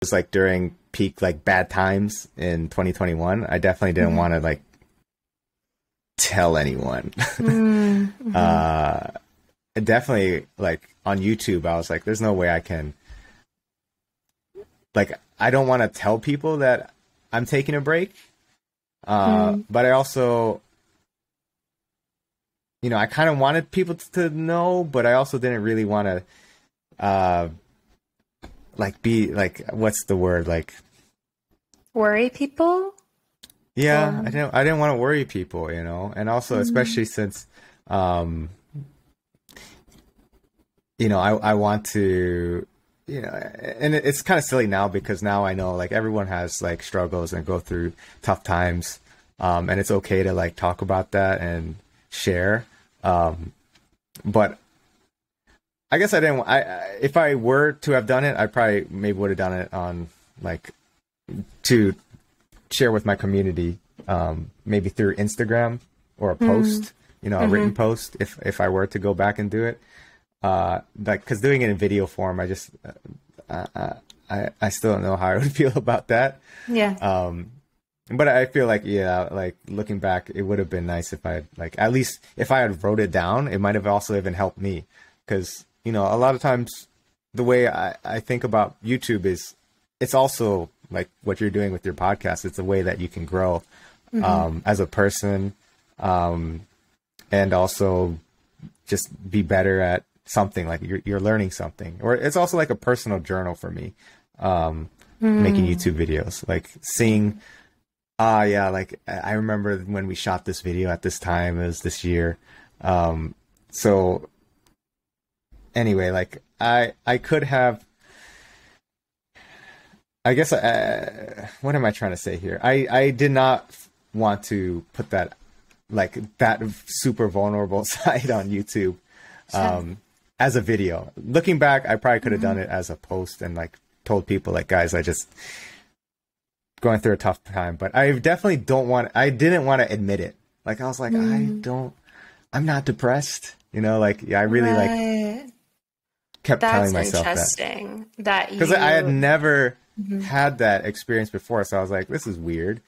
was like during peak like bad times in 2021, I definitely didn't want to like tell anyone. Definitely like on YouTube, I was like, there's no way I can, like, I don't want to tell people that I'm taking a break. But I also, you know, I kind of wanted people to know, but I also didn't really want to, like be like, what's the word? Like worry people? Yeah, I didn't want to worry people, you know, and also especially since, you know, I want to, you know, and it's kind of silly now because now I know like everyone has like struggles and go through tough times, and it's okay to like talk about that and share. But I guess I didn't. If I were to have done it, I probably maybe would have done it on like to share with my community, maybe through Instagram or a post, you know, a written post. If I were to go back and do it, like because doing it in video form, I just I still don't know how I would feel about that. Yeah. But I feel like, yeah, like looking back, it would have been nice if I had, like, at least if I had wrote it down, it might have also even helped me. Because, you know, a lot of times the way I think about YouTube is it's also like what you're doing with your podcast. It's a way that you can grow as a person, and also just be better at something, like you're learning something. Or it's also like a personal journal for me, making YouTube videos, like seeing... yeah, like I remember when we shot this video at this time, it was this year. So anyway, like I could have, I guess, what am I trying to say here? I did not want to put that, like that super vulnerable side on YouTube, as a video. Looking back, I probably could have done it as a post and like told people like, guys, I just going through a tough time, but I definitely I didn't want to admit it. Like I was like, I'm not depressed, you know, like, yeah, I really like kept telling myself interesting that because I had never had that experience before. So I was like, this is weird.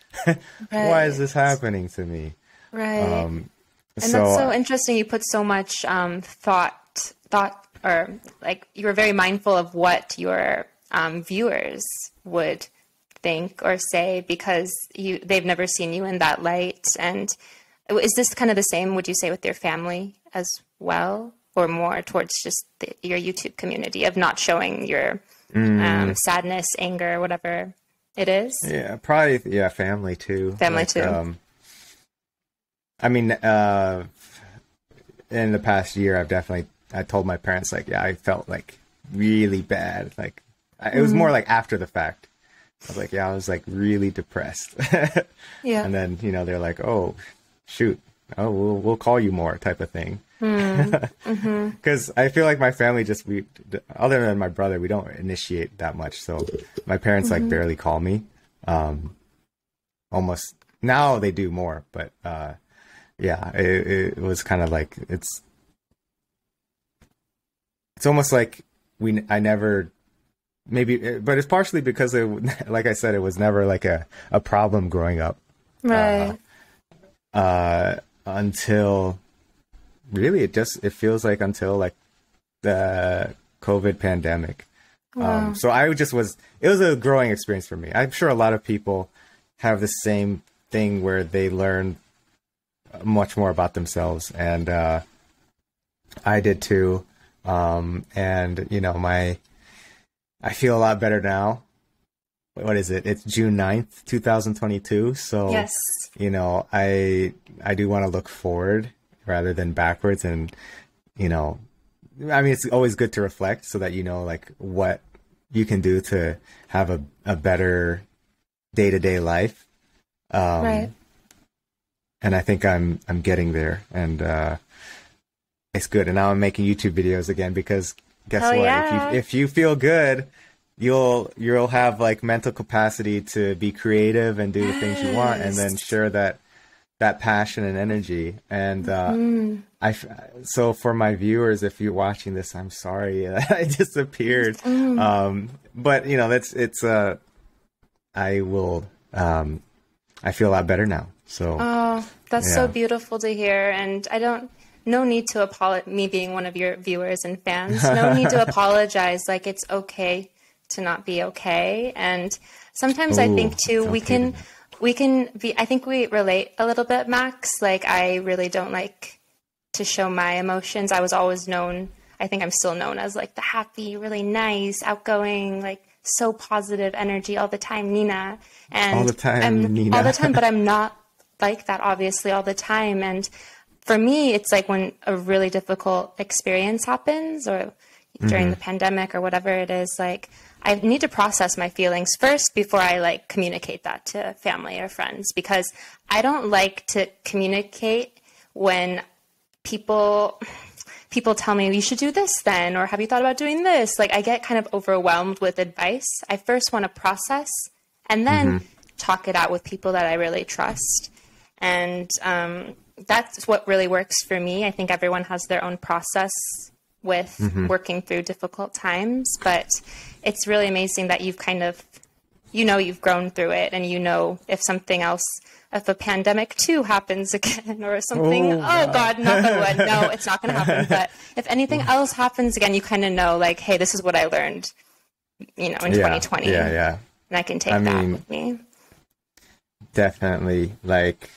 Why is this happening to me? Right. And that's so interesting. You put so much thought, or like you were very mindful of what your viewers would think or say because they've never seen you in that light. And is this kind of the same, would you say, with your family as well, or more towards just your YouTube community of not showing your sadness, anger, whatever it is? Yeah, probably. Yeah, family too. Family too. I mean, in the past year, I told my parents, like, yeah, I felt like really bad. Like it was more like after the fact. I was like, yeah, I was like really depressed. Yeah. And then, you know, they're like, oh, shoot. Oh, we'll call you more type of thing. Because I feel like my family other than my brother, we don't initiate that much. So my parents like barely call me. Almost now they do more, but yeah, it was kind of like, it's almost like I never... Maybe, but it's partially because like I said, it was never like a problem growing up. Right. Until really, it feels like until like the COVID pandemic. Wow. So it was a growing experience for me. I'm sure a lot of people have the same thing where they learn much more about themselves. And, I did too. And you know, I feel a lot better now. What is it? It's June 9th, 2022. So, yes. You know, I do want to look forward rather than backwards. And, you know, I mean, it's always good to reflect so that you know, like, what you can do to have a better day-to-day life. Right. And I think I'm getting there. And it's good. And now I'm making YouTube videos again because... Guess what? Yeah. If you feel good, you'll have like mental capacity to be creative and do the things you want, and then share that that passion and energy. And so for my viewers, if you're watching this, I'm sorry I disappeared. But you know, I will. I feel a lot better now. So. Oh, that's so beautiful to hear. And no need to apologize, me being one of your viewers and fans, no need to apologize. Like, it's okay to not be okay. And sometimes I think too, we can be, I think we relate a little bit, Max. Like, I really don't like to show my emotions. I was always known, I think I'm still known as like the happy, really nice, outgoing, like so positive energy all the time, Nina. And all the time, Nina. All the time, but I'm not like that, obviously, all the time. And for me, it's like when a really difficult experience happens, or during the pandemic or whatever it is, like I need to process my feelings first before I like communicate that to family or friends, because I don't like to communicate when people tell me, you should do this then, or have you thought about doing this? Like, I get kind of overwhelmed with advice. I first want to process and then talk it out with people that I really trust. And that's what really works for me. I think everyone has their own process with working through difficult times, but it's really amazing that you've kind of, you've grown through it, and if a pandemic 2 happens again or something, God, knock on wood, no, it's not going to happen. But if anything else happens again, you kind of know, like, hey, this is what I learned, in 2020. Yeah. And I can take that with me. Definitely. Like,